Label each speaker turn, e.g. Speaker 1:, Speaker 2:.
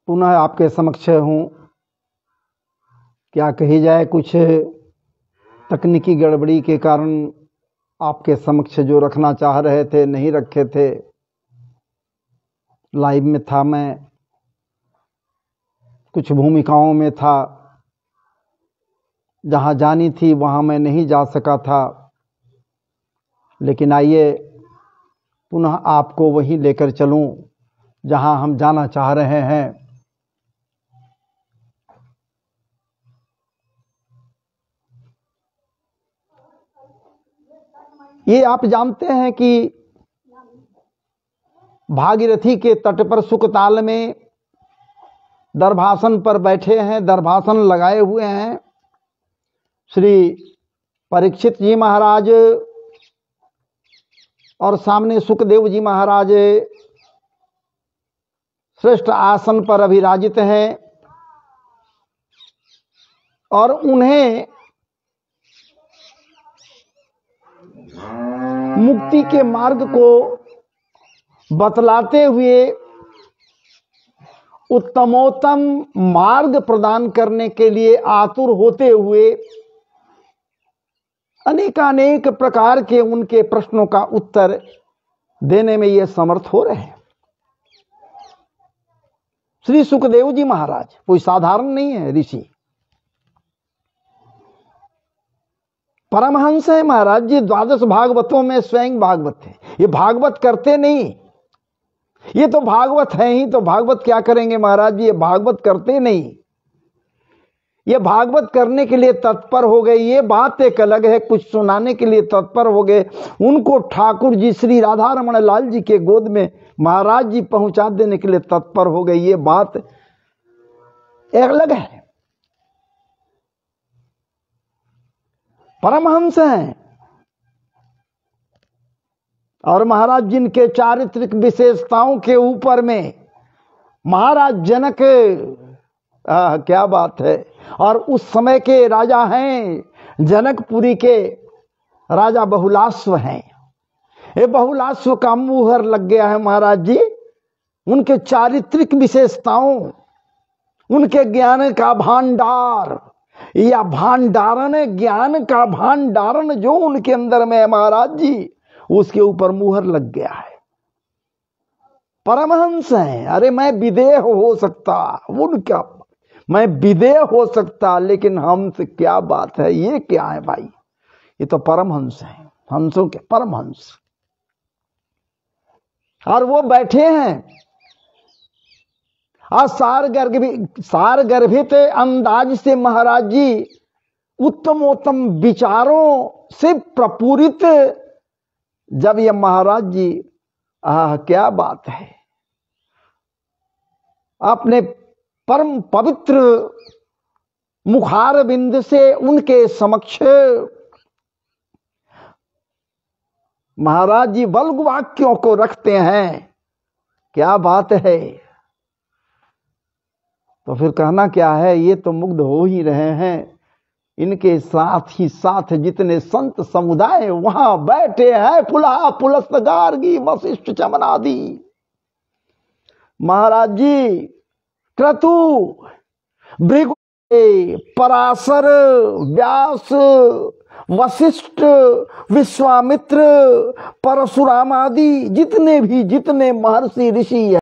Speaker 1: पुनः आपके समक्ष हूँ। क्या कही जाए, कुछ तकनीकी गड़बड़ी के कारण आपके समक्ष जो रखना चाह रहे थे नहीं रखे थे। लाइव में था मैं, कुछ भूमिकाओं में था, जहाँ जानी थी वहाँ मैं नहीं जा सका था। लेकिन आइए पुनः आपको वहीं लेकर चलूं जहाँ हम जाना चाह रहे हैं। ये आप जानते हैं कि भागीरथी के तट पर सुकताल में दरभासन पर बैठे हैं, दरभासन लगाए हुए हैं श्री परीक्षित जी महाराज, और सामने सुखदेव जी महाराज श्रेष्ठ आसन पर अभिराजित हैं। और उन्हें मुक्ति के मार्ग को बतलाते हुए उत्तमोत्तम मार्ग प्रदान करने के लिए आतुर होते हुए अनेकानेक प्रकार के उनके प्रश्नों का उत्तर देने में ये समर्थ हो रहे हैं। श्री सुखदेव जी महाराज कोई साधारण नहीं है ऋषि, परमहंस है महाराज जी। 12 भागवतों में स्वयं भागवत है। ये भागवत करते नहीं, ये तो भागवत है ही, तो भागवत क्या करेंगे महाराज जी, ये भागवत करते नहीं। ये भागवत करने के लिए तत्पर हो गए, ये बात एक अलग है, कुछ सुनाने के लिए तत्पर हो गए। उनको ठाकुर जी श्री राधा रमण लाल जी के गोद में महाराज जी पहुंचा देने के लिए तत्पर हो गए, ये बात एक अलग है। परमहंस हैं और महाराज जिनके चारित्रिक विशेषताओं के ऊपर में महाराज जनक, क्या बात है। और उस समय के राजा हैं, जनकपुरी के राजा बहुलाश्व हैं। ये बहुलाश्व का मुहर लग गया है महाराज जी, उनके चारित्रिक विशेषताओं, उनके ज्ञान का भांडार या भांडारण, ज्ञान का भांडारण जो उनके अंदर में है महाराज जी, उसके ऊपर मुहर लग गया है। परमहंस हैं। अरे मैं विदेह हो सकता, उनका मैं विदेह हो सकता, लेकिन हमसे क्या बात है, ये क्या है भाई, ये तो परमहंस हैं, हंसों के परमहंस। और वो बैठे हैं और सारगर्भित अंदाज से महाराज जी उत्तमोत्तम विचारों से प्रपूरित, जब ये महाराज जी, क्या बात है, अपने परम पवित्र मुखार बिंद से उनके समक्ष महाराज जी बल्ग वाक्यों को रखते हैं, क्या बात है। तो फिर कहना क्या है, ये तो मुग्ध हो ही रहे हैं। इनके साथ ही साथ जितने संत समुदाय वहां बैठे हैं, पुलहा पुलस्त गार्गी वशिष्ठ चमनादि, महाराज जी क्रतु भृगु पराशर, व्यास, वशिष्ठ, विश्वामित्र, परशुराम आदि जितने महर्षि ऋषि हैं,